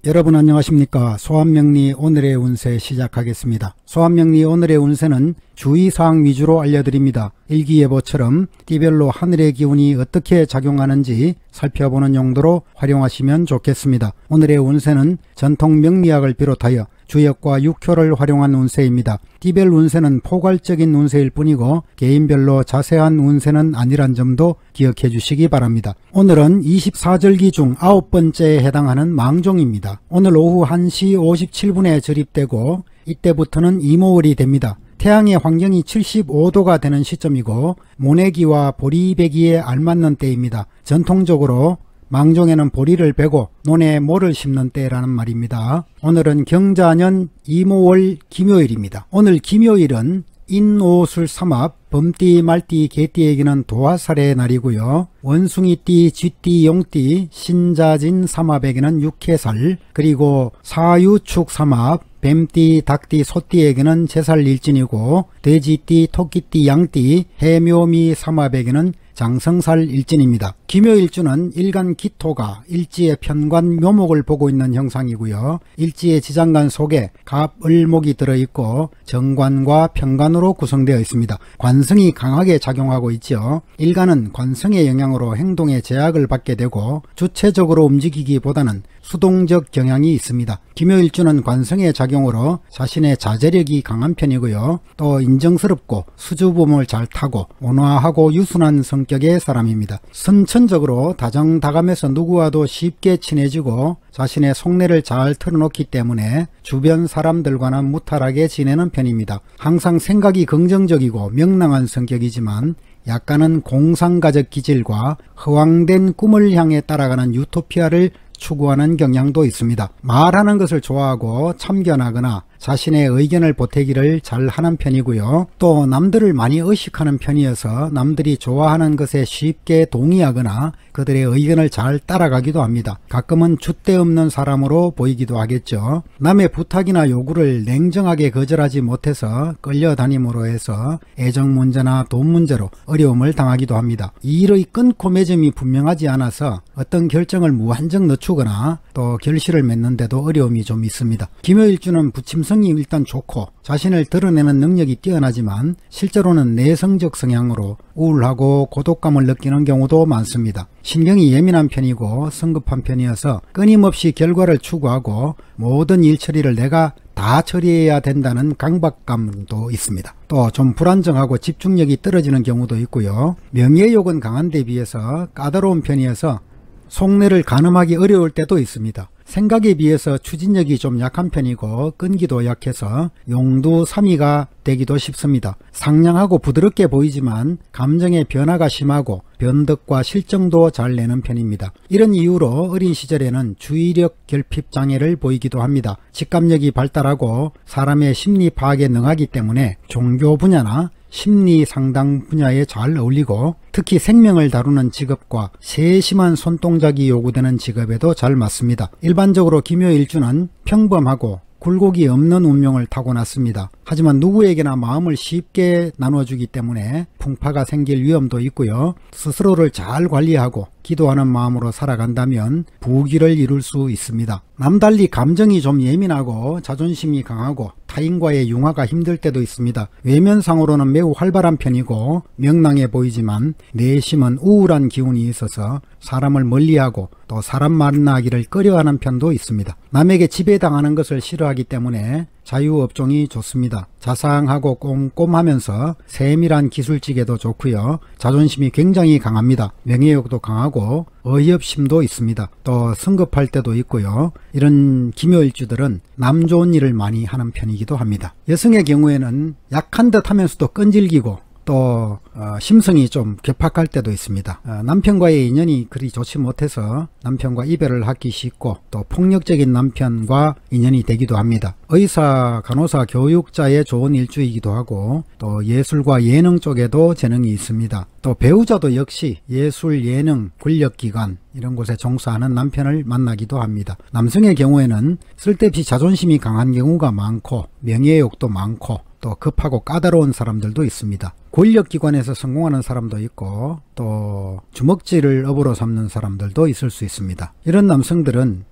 여러분 안녕하십니까. 소환명리 오늘의 운세 시작하겠습니다. 소환명리 오늘의 운세는 주의사항 위주로 알려드립니다. 일기예보처럼 띠별로 하늘의 기운이 어떻게 작용하는지 살펴보는 용도로 활용하시면 좋겠습니다. 오늘의 운세는 전통 명리학을 비롯하여 주역과 육효를 활용한 운세입니다. 띠별 운세는 포괄적인 운세일 뿐이고 개인별로 자세한 운세는 아니란 점도 기억해 주시기 바랍니다. 오늘은 24절기 중 9번째에 해당하는 망종입니다. 오늘 오후 1시 57분에 절입되고 이때부터는 이모월이 됩니다. 태양의 환경이 75도가 되는 시점이고 모내기와 보리배기에 알맞는 때입니다. 전통적으로 망종에는 보리를 베고 논에 모를 심는 때라는 말입니다. 오늘은 경자년 이모월 김요일입니다. 오늘 김요일은 인오술 삼합, 범띠, 말띠, 개띠에게는 도화살의 날이고요. 원숭이띠, 쥐띠, 용띠, 신자진 삼합에게는 육해살, 그리고 사유축 삼합, 뱀띠, 닭띠, 소띠에게는 제살일진이고 돼지띠, 토끼띠, 양띠, 해묘미 삼합에게는 장성살 일진입니다. 김요일주는 일간 기토가 일지의 편관 묘목을 보고 있는 형상이고요. 일지의 지장간 속에 갑, 을목이 들어있고 정관과 편관으로 구성되어 있습니다. 관성이 강하게 작용하고 있죠. 일간은 관성의 영향으로 행동에 제약을 받게 되고 주체적으로 움직이기보다는 수동적 경향이 있습니다. 김요일주는 관성의 작용으로 자신의 자제력이 강한 편이고요. 또 인정스럽고 수줍음을 잘 타고 온화하고 유순한 성격의 사람입니다. 선천적으로 다정다감해서 누구와도 쉽게 친해지고 자신의 속내를 잘 털어놓기 때문에 주변 사람들과는 무탈하게 지내는 편입니다. 항상 생각이 긍정적이고 명랑한 성격이지만 약간은 공상가적 기질과 허황된 꿈을 향해 따라가는 유토피아를 추구하는 경향도 있습니다. 말하는 것을 좋아하고 참견하거나 자신의 의견을 보태기를 잘 하는 편이고요. 또 남들을 많이 의식하는 편이어서 남들이 좋아하는 것에 쉽게 동의하거나 그들의 의견을 잘 따라가기도 합니다. 가끔은 줏대 없는 사람으로 보이기도 하겠죠. 남의 부탁이나 요구를 냉정하게 거절하지 못해서 끌려다님으로 해서 애정 문제나 돈 문제로 어려움을 당하기도 합니다. 이 일의 끊고 매점이 분명하지 않아서 어떤 결정을 무한정 늦추거나 또 결실을 맺는데도 어려움이 좀 있습니다. 김요일주는 부침성이 일단 좋고 자신을 드러내는 능력이 뛰어나지만 실제로는 내성적 성향으로 우울하고 고독감을 느끼는 경우도 많습니다. 신경이 예민한 편이고 성급한 편이어서 끊임없이 결과를 추구하고 모든 일 처리를 내가 다 처리해야 된다는 강박감도 있습니다. 또 좀 불안정하고 집중력이 떨어지는 경우도 있고요. 명예욕은 강한 데 비해서 까다로운 편이어서 속내를 가늠하기 어려울 때도 있습니다. 생각에 비해서 추진력이 좀 약한 편이고 끈기도 약해서 용두삼이가 되기도 쉽습니다. 상냥하고 부드럽게 보이지만 감정의 변화가 심하고 변덕과 실정도 잘 내는 편입니다. 이런 이유로 어린 시절에는 주의력 결핍 장애를 보이기도 합니다. 직감력이 발달하고 사람의 심리 파악에 능하기 때문에 종교 분야나 심리 상담 분야에 잘 어울리고 특히 생명을 다루는 직업과 세심한 손동작이 요구되는 직업에도 잘 맞습니다. 일반적으로 김요일주는 평범하고 굴곡이 없는 운명을 타고났습니다. 하지만 누구에게나 마음을 쉽게 나눠주기 때문에 풍파가 생길 위험도 있고요. 스스로를 잘 관리하고 기도하는 마음으로 살아간다면 부귀를 이룰 수 있습니다. 남달리 감정이 좀 예민하고 자존심이 강하고 타인과의 융화가 힘들 때도 있습니다. 외면상으로는 매우 활발한 편이고 명랑해 보이지만 내심은 우울한 기운이 있어서 사람을 멀리하고 또 사람 만나기를 꺼려하는 편도 있습니다. 남에게 지배당하는 것을 싫어하기 때문에 자유업종이 좋습니다. 자상하고 꼼꼼하면서 세밀한 기술직에도 좋고요. 자존심이 굉장히 강합니다. 명예욕도 강하고 어이없심도 있습니다. 또 성급할 때도 있고요. 이런 김요일주들은 남 좋은 일을 많이 하는 편이기도 합니다. 여성의 경우에는 약한 듯 하면서도 끈질기고 또 심성이 좀 괴팍할 때도 있습니다. 남편과의 인연이 그리 좋지 못해서 남편과 이별을 하기 쉽고 또 폭력적인 남편과 인연이 되기도 합니다. 의사, 간호사, 교육자의 좋은 일주이기도 하고 또 예술과 예능 쪽에도 재능이 있습니다. 또 배우자도 역시 예술, 예능, 권력기관 이런 곳에 종사하는 남편을 만나기도 합니다. 남성의 경우에는 쓸데없이 자존심이 강한 경우가 많고 명예욕도 많고 또 급하고 까다로운 사람들도 있습니다. 권력기관에서 성공하는 사람도 있고 또 주먹질을 업으로 삼는 사람들도 있을 수 있습니다. 이런 남성들은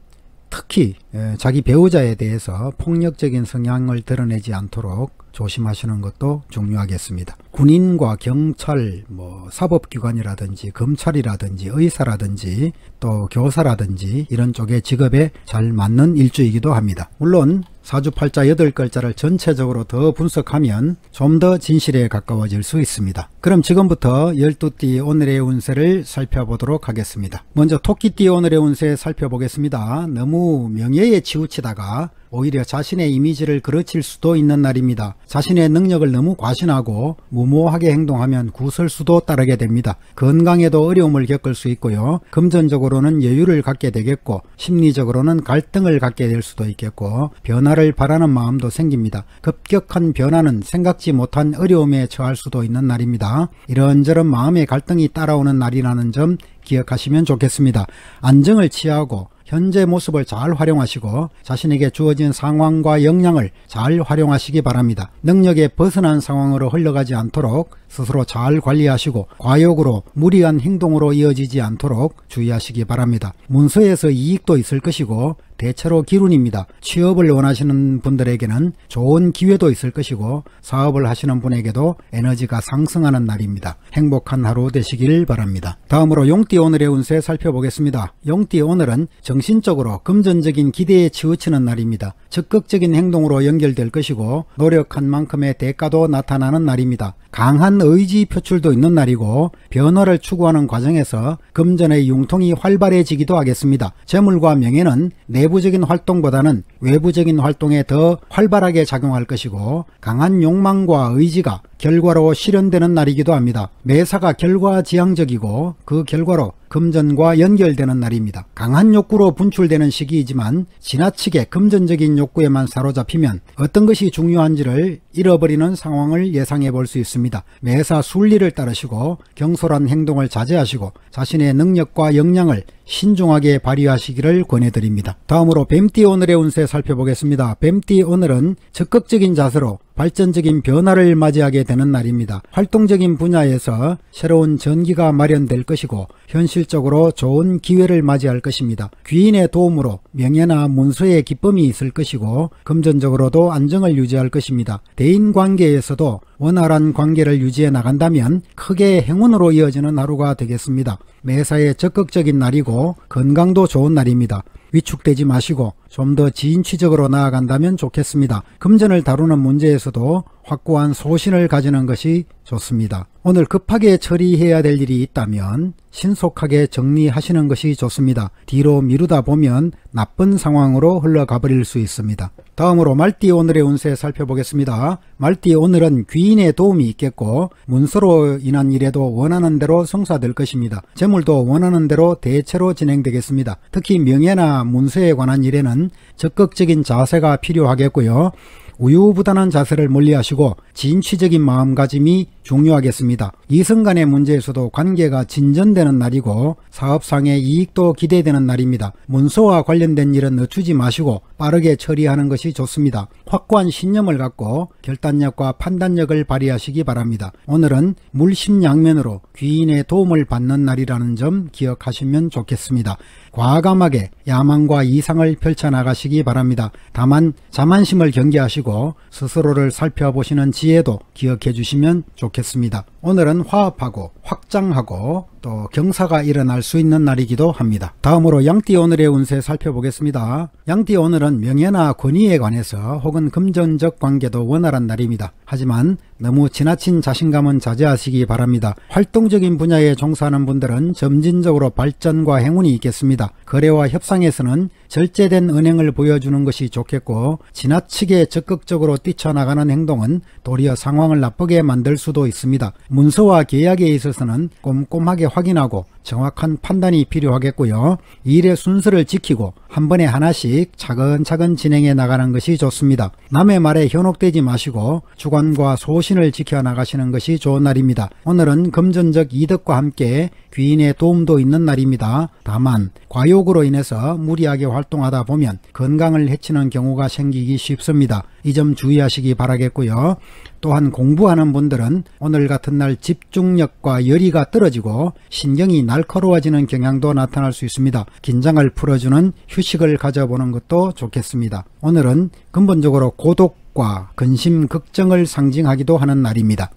특히 자기 배우자에 대해서 폭력적인 성향을 드러내지 않도록 조심하시는 것도 중요하겠습니다. 군인과 경찰, 사법기관이라든지 검찰이라든지 의사라든지 또 교사라든지 이런 쪽의 직업에 잘 맞는 일주이기도 합니다. 물론 사주팔자 8글자를 전체적으로 더 분석하면 좀 더 진실에 가까워질 수 있습니다. 그럼 지금부터 12띠 오늘의 운세를 살펴보도록 하겠습니다. 먼저 토끼띠 오늘의 운세 살펴보겠습니다. 너무 명예에 치우치다가 오히려 자신의 이미지를 그르칠 수도 있는 날입니다. 자신의 능력을 너무 과신하고 무모하게 행동하면 구설수도 따르게 됩니다. 건강에도 어려움을 겪을 수 있고요. 금전적으로는 여유를 갖게 되겠고 심리적으로는 갈등을 갖게 될 수도 있겠고 변화를 바라는 마음도 생깁니다. 급격한 변화는 생각지 못한 어려움에 처할 수도 있는 날입니다. 이런저런 마음의 갈등이 따라오는 날이라는 점 기억하시면 좋겠습니다. 안정을 취하고 현재 모습을 잘 활용하시고 자신에게 주어진 상황과 역량을 잘 활용하시기 바랍니다. 능력에 벗어난 상황으로 흘러가지 않도록 스스로 잘 관리하시고 과욕으로 무리한 행동으로 이어지지 않도록 주의하시기 바랍니다. 문서에서 이익도 있을 것이고 대체로 기운입니다. 취업을 원하시는 분들에게는 좋은 기회도 있을 것이고 사업을 하시는 분에게도 에너지가 상승하는 날입니다. 행복한 하루 되시길 바랍니다. 다음으로 용띠 오늘의 운세 살펴보겠습니다. 용띠 오늘은 정신적으로 금전적인 기대에 치우치는 날입니다. 적극적인 행동으로 연결될 것이고 노력한 만큼의 대가도 나타나는 날입니다. 강한 의지 표출도 있는 날이고 변화를 추구하는 과정에서 금전의 융통이 활발해지기도 하겠습니다. 재물과 명예는 내부적인 활동보다는 외부적인 활동에 더 활발하게 작용할 것이고 강한 욕망과 의지가 결과로 실현되는 날이기도 합니다. 매사가 결과지향적이고 그 결과로 금전과 연결되는 날입니다. 강한 욕구로 분출되는 시기이지만 지나치게 금전적인 욕구에만 사로잡히면 어떤 것이 중요한지를 잃어버리는 상황을 예상해 볼 수 있습니다. 매사 순리를 따르시고 경솔한 행동을 자제하시고 자신의 능력과 역량을 신중하게 발휘하시기를 권해드립니다. 다음으로 뱀띠 오늘의 운세 살펴보겠습니다. 뱀띠 오늘은 적극적인 자세로 발전적인 변화를 맞이하게 되는 날입니다. 활동적인 분야에서 새로운 전기가 마련될 것이고 현실적으로 좋은 기회를 맞이할 것입니다. 귀인의 도움으로 명예나 문서의 기쁨이 있을 것이고 금전적으로도 안정을 유지할 것입니다. 대인관계에서도 원활한 관계를 유지해 나간다면 크게 행운으로 이어지는 하루가 되겠습니다. 매사에 적극적인 날이고 건강도 좋은 날입니다. 위축되지 마시고 좀 더 진취적으로 나아간다면 좋겠습니다. 금전을 다루는 문제에서도 확고한 소신을 가지는 것이 좋습니다. 오늘 급하게 처리해야 될 일이 있다면 신속하게 정리하시는 것이 좋습니다. 뒤로 미루다 보면 나쁜 상황으로 흘러가 버릴 수 있습니다. 다음으로 말띠 오늘의 운세 살펴보겠습니다. 말띠 오늘은 귀인의 도움이 있겠고 문서로 인한 일에도 원하는 대로 성사될 것입니다. 재물도 원하는 대로 대체로 진행되겠습니다. 특히 명예나 문서에 관한 일에는 적극적인 자세가 필요하겠고요. 우유부단한 자세를 멀리하시고 진취적인 마음가짐이 중요하겠습니다. 이성 간의 문제에서도 관계가 진전되는 날이고 사업상의 이익도 기대되는 날입니다. 문서와 관련된 일은 늦추지 마시고 빠르게 처리하는 것이 좋습니다. 확고한 신념을 갖고 결단력과 판단력을 발휘하시기 바랍니다. 오늘은 물심양면으로 귀인의 도움을 받는 날이라는 점 기억하시면 좋겠습니다. 과감하게 야망과 이상을 펼쳐나가시기 바랍니다. 다만 자만심을 경계하시고 스스로를 살펴보시는 지혜도 기억해 주시면 좋겠습니다. 오늘은 화합하고 확장하고 또 경사가 일어날 수 있는 날이기도 합니다. 다음으로 양띠 오늘의 운세 살펴보겠습니다. 양띠 오늘은 명예나 권위에 관해서 혹은 금전적 관계도 원활한 날입니다. 하지만 너무 지나친 자신감은 자제하시기 바랍니다. 활동적인 분야에 종사하는 분들은 점진적으로 발전과 행운이 있겠습니다. 거래와 협상에서는 절제된 은행을 보여주는 것이 좋겠고 지나치게 적극적으로 뛰쳐나가는 행동은 도리어 상황을 나쁘게 만들 수도 있습니다. 문서와 계약에 있어서는 꼼꼼하게 확인하고 정확한 판단이 필요하겠고요. 일의 순서를 지키고 한 번에 하나씩 차근차근 진행해 나가는 것이 좋습니다. 남의 말에 현혹되지 마시고 주관과 소신을 지켜나가시는 것이 좋은 날입니다. 오늘은 금전적 이득과 함께 귀인의 도움도 있는 날입니다. 다만 과욕으로 인해서 무리하게 활동하다 보면 건강을 해치는 경우가 생기기 쉽습니다. 이 점 주의하시기 바라겠고요. 또한 공부하는 분들은 오늘 같은 날 집중력과 열의가 떨어지고 신경이 날카로워지는 경향도 나타날 수 있습니다. 긴장을 풀어주는 휴식을 가져보는 것도 좋겠습니다. 오늘은 근본적으로 고독과 근심, 걱정을 상징하기도 하는 날입니다.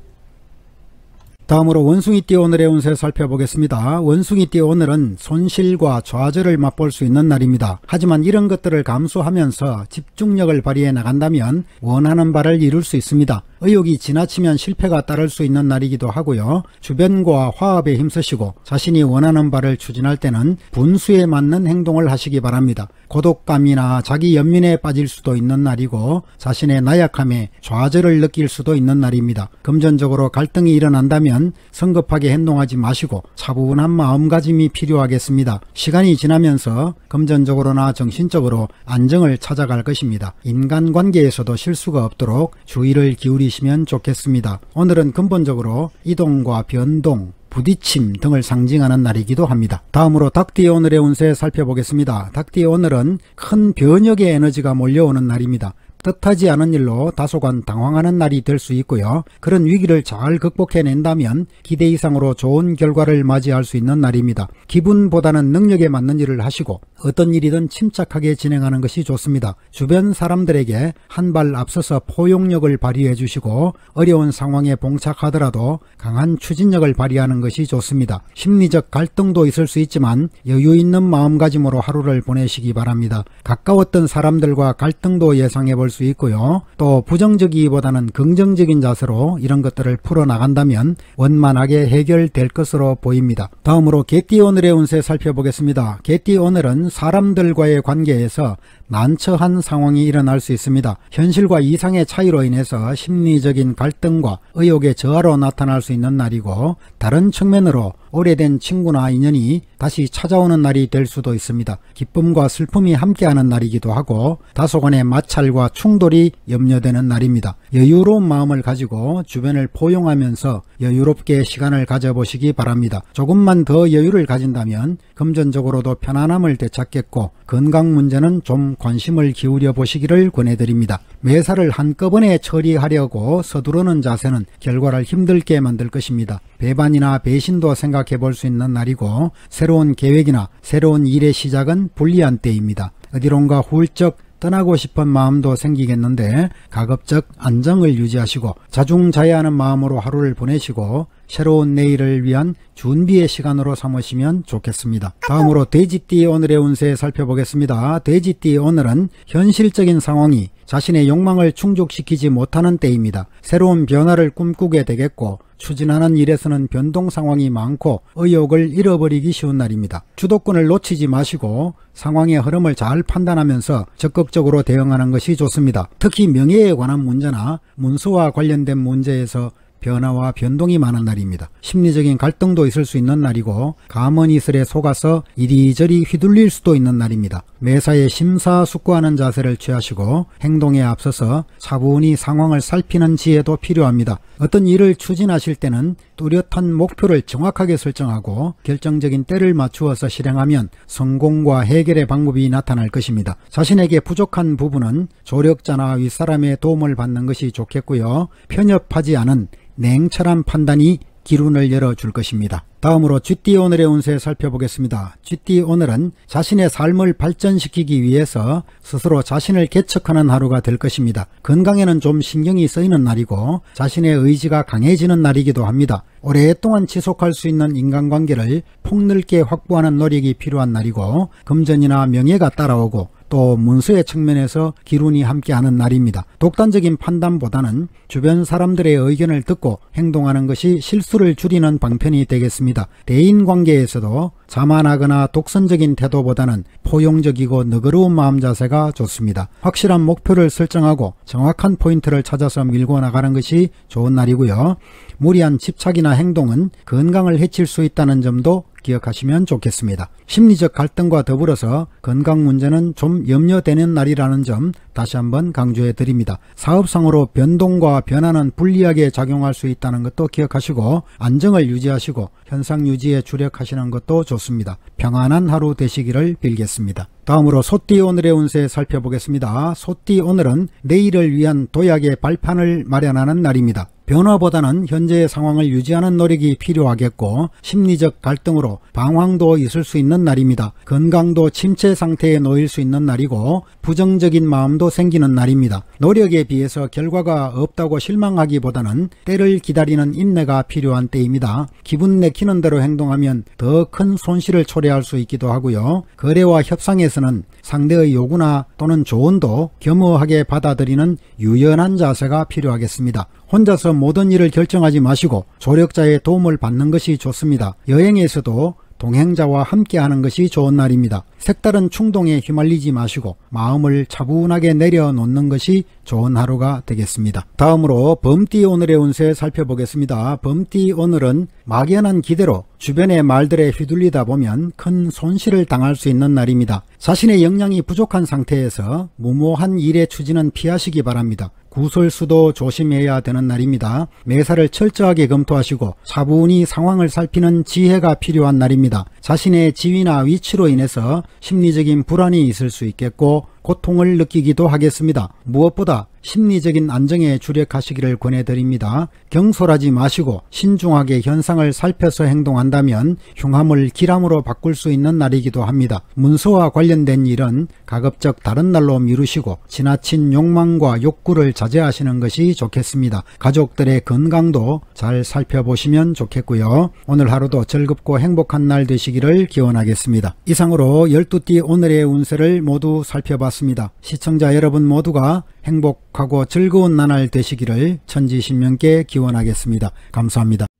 다음으로 원숭이띠 오늘의 운세 살펴보겠습니다. 원숭이띠 오늘은 손실과 좌절을 맛볼 수 있는 날입니다. 하지만 이런 것들을 감수하면서 집중력을 발휘해 나간다면 원하는 바를 이룰 수 있습니다. 의욕이 지나치면 실패가 따를 수 있는 날이기도 하고요. 주변과 화합에 힘쓰시고 자신이 원하는 바를 추진할 때는 분수에 맞는 행동을 하시기 바랍니다. 고독감이나 자기 연민에 빠질 수도 있는 날이고 자신의 나약함에 좌절을 느낄 수도 있는 날입니다. 금전적으로 갈등이 일어난다면 성급하게 행동하지 마시고 차분한 마음가짐이 필요하겠습니다. 시간이 지나면서 금전적으로나 정신적으로 안정을 찾아갈 것입니다. 인간관계에서도 실수가 없도록 주의를 기울이시면 좋겠습니다. 오늘은 근본적으로 이동과 변동, 부딪힘 등을 상징하는 날이기도 합니다. 다음으로 닭띠 오늘의 운세 살펴보겠습니다. 닭띠 오늘은 큰 변혁의 에너지가 몰려오는 날입니다. 뜻하지 않은 일로 다소간 당황하는 날이 될 수 있고요. 그런 위기를 잘 극복해낸다면 기대 이상으로 좋은 결과를 맞이할 수 있는 날입니다. 기분보다는 능력에 맞는 일을 하시고 어떤 일이든 침착하게 진행하는 것이 좋습니다. 주변 사람들에게 한 발 앞서서 포용력을 발휘해 주시고 어려운 상황에 봉착하더라도 강한 추진력을 발휘하는 것이 좋습니다. 심리적 갈등도 있을 수 있지만 여유 있는 마음가짐으로 하루를 보내시기 바랍니다. 가까웠던 사람들과 갈등도 예상해 볼 수 있고요. 또 부정적이기보다는 긍정적인 자세로 이런 것들을 풀어나간다면 원만하게 해결될 것으로 보입니다. 다음으로 개띠 오늘의 운세 살펴보겠습니다. 개띠 오늘은 사람들과의 관계에서 난처한 상황이 일어날 수 있습니다. 현실과 이상의 차이로 인해서 심리적인 갈등과 의욕의 저하로 나타날 수 있는 날이고 다른 측면으로 오래된 친구나 인연이 다시 찾아오는 날이 될 수도 있습니다. 기쁨과 슬픔이 함께하는 날이기도 하고 다소간의 마찰과 충돌이 염려되는 날입니다. 여유로운 마음을 가지고 주변을 포용하면서 여유롭게 시간을 가져보시기 바랍니다. 조금만 더 여유를 가진다면 금전적으로도 편안함을 되찾겠고 건강 문제는 좀 관심을 기울여 보시기를 권해드립니다. 매사를 한꺼번에 처리하려고 서두르는 자세는 결과를 힘들게 만들 것입니다. 배반이나 배신도 생각해 볼 수 있는 날이고 새로운 계획이나 새로운 일의 시작은 불리한 때입니다. 어디론가 훌쩍 떠나고 싶은 마음도 생기겠는데 가급적 안정을 유지하시고 자중자애하는 마음으로 하루를 보내시고 새로운 내일을 위한 준비의 시간으로 삼으시면 좋겠습니다. 다음으로 돼지띠 오늘의 운세 살펴보겠습니다. 돼지띠 오늘은 현실적인 상황이 자신의 욕망을 충족시키지 못하는 때입니다. 새로운 변화를 꿈꾸게 되겠고 추진하는 일에서는 변동 상황이 많고 의욕을 잃어버리기 쉬운 날입니다. 주도권을 놓치지 마시고 상황의 흐름을 잘 판단하면서 적극적으로 대응하는 것이 좋습니다. 특히 명예에 관한 문제나 문서와 관련된 문제에서 변화와 변동이 많은 날입니다. 심리적인 갈등도 있을 수 있는 날이고 감언이슬에 속아서 이리저리 휘둘릴 수도 있는 날입니다. 매사에 심사숙고하는 자세를 취하시고 행동에 앞서서 차분히 상황을 살피는 지혜도 필요합니다. 어떤 일을 추진하실 때는 뚜렷한 목표를 정확하게 설정하고 결정적인 때를 맞추어서 실행하면 성공과 해결의 방법이 나타날 것입니다. 자신에게 부족한 부분은 조력자나 윗사람의 도움을 받는 것이 좋겠고요. 편협하지 않은 냉철한 판단이 기운을 열어줄 것입니다. 다음으로 쥐띠 오늘의 운세 살펴보겠습니다. 쥐띠 오늘은 자신의 삶을 발전시키기 위해서 스스로 자신을 개척하는 하루가 될 것입니다. 건강에는 좀 신경이 쓰이는 날이고 자신의 의지가 강해지는 날이기도 합니다. 오랫동안 지속할 수 있는 인간관계를 폭넓게 확보하는 노력이 필요한 날이고 금전이나 명예가 따라오고 또 문서의 측면에서 기운이 함께하는 날입니다. 독단적인 판단보다는 주변 사람들의 의견을 듣고 행동하는 것이 실수를 줄이는 방편이 되겠습니다. 대인관계에서도 자만하거나 독선적인 태도보다는 포용적이고 너그러운 마음 자세가 좋습니다. 확실한 목표를 설정하고 정확한 포인트를 찾아서 밀고 나가는 것이 좋은 날이고요. 무리한 집착이나 행동은 건강을 해칠 수 있다는 점도 기억하시면 좋겠습니다. 심리적 갈등과 더불어서 건강 문제는 좀 염려되는 날이라는 점 다시 한번 강조해 드립니다. 사업상으로 변동과 변화는 불리하게 작용할 수 있다는 것도 기억하시고 안정을 유지하시고 현상 유지에 주력하시는 것도 좋습니다. 평안한 하루 되시기를 빌겠습니다. 다음으로 소띠 오늘의 운세 살펴보겠습니다. 소띠 오늘은 내일을 위한 도약의 발판을 마련하는 날입니다. 변화보다는 현재의 상황을 유지하는 노력이 필요하겠고 심리적 갈등으로 방황도 있을 수 있는 날입니다. 건강도 침체 상태에 놓일 수 있는 날이고 부정적인 마음도 생기는 날입니다. 노력에 비해서 결과가 없다고 실망하기보다는 때를 기다리는 인내가 필요한 때입니다. 기분 내키는 대로 행동하면 더 큰 손실을 초래할 수 있기도 하고요. 거래와 협상에서는 상대의 요구나 또는 조언도 겸허하게 받아들이는 유연한 자세가 필요하겠습니다. 혼자서 모든 일을 결정하지 마시고 조력자의 도움을 받는 것이 좋습니다. 여행에서도 동행자와 함께 하는 것이 좋은 날입니다. 색다른 충동에 휘말리지 마시고 마음을 차분하게 내려놓는 것이 좋은 하루가 되겠습니다. 다음으로 범띠 오늘의 운세 살펴보겠습니다. 범띠 오늘은 막연한 기대로 주변의 말들에 휘둘리다 보면 큰 손실을 당할 수 있는 날입니다. 자신의 역량이 부족한 상태에서 무모한 일의 추진은 피하시기 바랍니다. 구설수도 조심해야 되는 날입니다. 매사를 철저하게 검토하시고 차분히 상황을 살피는 지혜가 필요한 날입니다. 자신의 지위나 위치로 인해서 심리적인 불안이 있을 수 있겠고 고통을 느끼기도 하겠습니다. 무엇보다 심리적인 안정에 주력하시기를 권해드립니다. 경솔하지 마시고 신중하게 현상을 살펴서 행동한다면 흉함을 기람으로 바꿀 수 있는 날이기도 합니다. 문서와 관련된 일은 가급적 다른 날로 미루시고 지나친 욕망과 욕구를 자제하시는 것이 좋겠습니다. 가족들의 건강도 잘 살펴보시면 좋겠고요. 오늘 하루도 즐겁고 행복한 날 되시기를 기원하겠습니다. 이상으로 12띠 오늘의 운세를 모두 살펴봤습니다. 시청자 여러분 모두가 행복하고 즐거운 나날 되시기를 천지신명께 기원하겠습니다. 감사합니다.